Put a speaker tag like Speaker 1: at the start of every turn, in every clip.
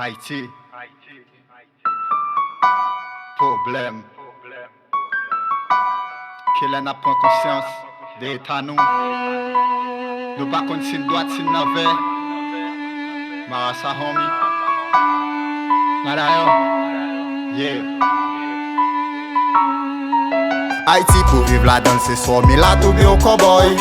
Speaker 1: Haïti, problème. Qu'elle n'a pas conscience de l'état nous. Nous pas contre si droite, si n'avait. Marasa homie. Madayo. Yeah.
Speaker 2: Haïti pour vivre la danse ce soir, mais là tout bien au cowboy.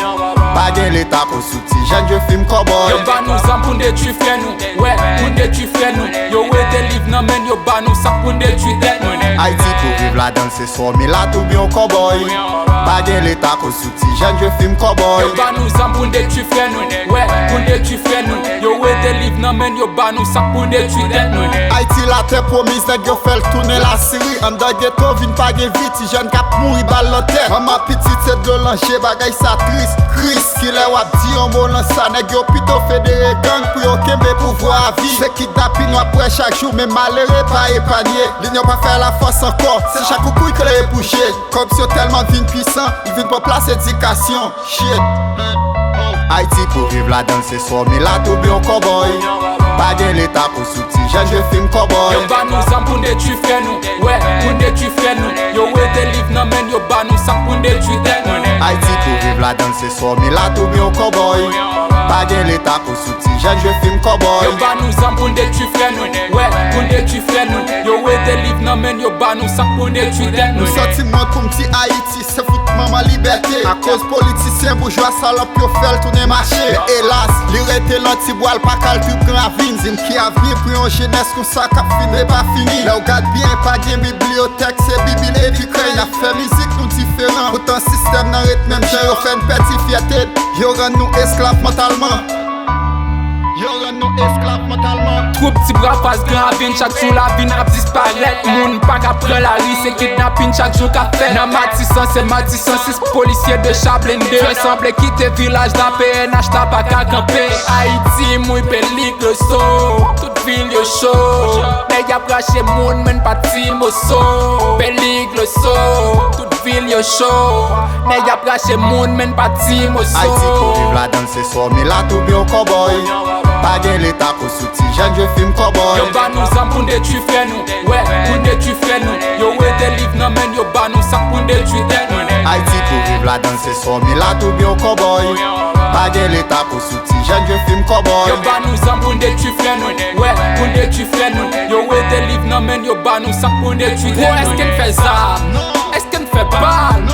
Speaker 2: Pas de l'état pour souti, jeune je film cowboy.
Speaker 3: Yo ba nou san pou ndetui fè nou, ouais, pou ndetui fè nou. Yo we te live nan men, yo ba nou san pou ndetui tèt nou.
Speaker 2: Haïti pour vivre la danse ce soir, mais là tout bien au cowboy. Pas de l'état pour souti, jeune je film cowboy.
Speaker 3: Yo ba nou san pou ndetui fè nou, ouais, pou ndetui fè nou. Yo we te live nan men, yo ba nou san pou ndetui tèt nou.
Speaker 2: Haïti la terre promise, nèg yo fait tourner la série. En dans ghetto, vin pas gen vite, jeune cap mouri balle la tête. Maman petite c'est de l'ange, bagay ça triste. Chris, qui l'a wap di en mot lan sa, nèg yo plutôt fédéré gang pour yo kembe pouvoir à vie. C'est kidnapping après chaque jour, mais malheureux pas épargné. L'union pas faire la force encore, c'est chaque couille que les boucher. Comme si tellement vin puissant, ils viennent pas place éducation. Shit. Haïti pour vivre la danse ce soir, mais là tout bien au cowboy. Pas de l'état pour souti, jeune je film cowboy.
Speaker 3: Yo ba nou san pou ndetui fè nou, ouais, pou ndetui fè nou. Yo we te live nan men, yo ba nou san pou ndetui tèt nou.
Speaker 2: Haïti pour vivre la danse ce soir, mais là tout bien au cowboy. Pas de l'état pour souti, jeune je film cowboy.
Speaker 3: Yo ba nou san pou ndetui fè nou, ouais, pou ndetui fè nou. Yo we te live nan men, yo ba nou san pou ndetui tèt nou.
Speaker 2: Nous sentiment pour m'ti Haïti, c'est fout maman liberté. À cause politicien bourgeois salope yo fait tourner marché. Mais hélas, li rete l'anti-boile pas cal tu prends la vine. Zim qui avenir pour une jeunesse comme ça cap fin pas fini. Là regarde bien, pas gen bibliothèque, c'est bible et puis crée. La fait musique nous différent. Autant système dans rythme même temps yo fait une petite fierté. Yo rend nous esclaves mentalement. Yo rend nous esclaves mentalement.
Speaker 3: Trop petit bras face grand vin, chaque jour la vin a disparaître. Moun pas qu'à prendre la rue, c'est kidnapping chaque jour qu'a fait. Nan Matissan, c'est Matissan, 6 policiers de Chablende. Je semble quitter village d'un PNH, t'as pas qu'à camper. Haïti, mouille pélique le saut, toute ville yo chaud. Nèg a braché moun, men pas Timoso. Pélique le saut, toute ville yo chaud. Nèg a braché moun, men pas Timoso.
Speaker 2: Haïti pour vivre la danse ce soir, mais là tout bien au cowboy. Pas de l'état pour souti, jeune je film cowboy.
Speaker 3: Yo ba nou san pou ndetui fè nou, ouais, pou ndetui fè nou. Yo we te live nan men, yo ba nou san pou ndetui tèt nou.
Speaker 2: Haïti pour vivre la danse ce soir, mais là tout bien au cowboy. Pas de l'état pour souti, jeune je film cowboy.
Speaker 3: Yo ba nou san pou ndetui fè nou, ouais, pou ndetui fè nou. Yo we te live nan men, yo ba nou san pou ndetui tèt nou. Est-ce qu'elle fait ça? Est-ce qu'elle fait balle?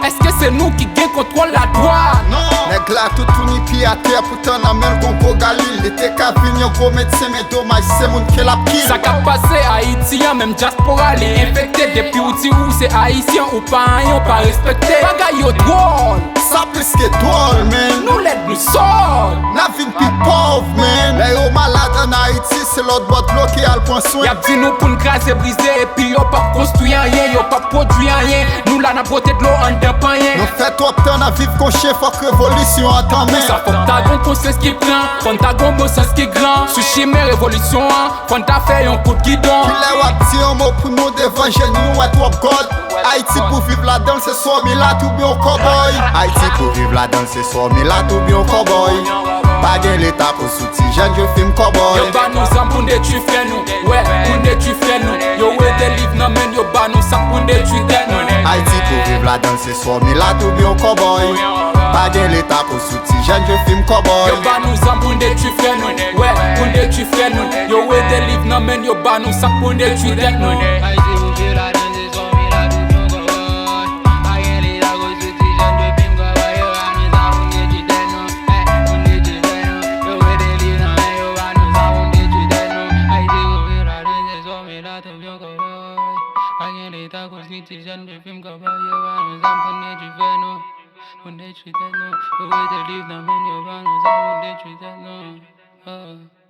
Speaker 3: Est-ce que c'est nous qui gagne contrôle la douane?
Speaker 2: Nèg la tout tourni pied à terre, pourtant nan men Congo Galil. L'été qu'a vini un gros médecin, mais dommage c'est moun qui l'a kill.
Speaker 3: Ça qu'a passé haïtien, même diaspora les infecté. Depuis ou ti ou c'est haïtien ou pas yon pas respecté. Bagay yo drôle,
Speaker 2: Ça plus que drôle, man.
Speaker 3: nous l'aide nous sort.
Speaker 2: N'a vin pi pauvre, man. Les yo malade en Haïti, c'est l'autre bord bloqué à le point soin.
Speaker 3: Y'a dit nous pour nous craser, briser. Et puis yo pas construit rien, yo pas produit rien. Nous là n'a broté de l'eau en dépend rien.
Speaker 2: Nous fait trop temps à vivre qu'on chien, faut que révolution entame.
Speaker 3: Ça faut que t'as bon conscience qui prend, faut que t'as bon bon sens qui grand. Sushi mes révolutions, faut que t'as fait un coup de guidon.
Speaker 2: Puis les wap ti un mot pour nous d'évangile, nous ouais trop God. Haïti pour vivre la danse ce soir, mais là tout bien au cowboy. Haïti pour vivre la danse ce soir, mais là tout bien au cowboy. Pas de l'état pour souti, jeune je film cowboy.
Speaker 3: Yo ba nou san pou ndetui fè nou, ouais, pou ndetui fè nou. Yo we te live nan men, yo ba nou san pou ndetui tèt nou.
Speaker 2: Haïti pour vivre la danse ce soir, mais là tout bien au cowboy. Pas de l'état pour souti, jeune je film cowboy.
Speaker 3: Yo ba nou san pou ndetui fè nou, ouais, pou ndetui fè nou. Yo we te live nan men, yo ba nou san pou ndetui tèt nou.
Speaker 4: Haïti pour vivre la danse ce soir, mais là tout bien au cowboy. Pas de l'état pour souti, jeune je film cowboy. Yo ba nou san pou ndetui tèt nou, pou ndetui fè nou. Yo we te live nan men, yo ba nou san pou ndetui tèt nou. Haïti pour vivre la danse ce soir, mais là tout bien au cowboy. Pas de l'état pour souti, jeune je film cowboy. Yo ba nou san pou ndetui fè nou, pou ndetui tèt nou. Yo we te live nan men, yo ba nou san pou ndetui tèt nou.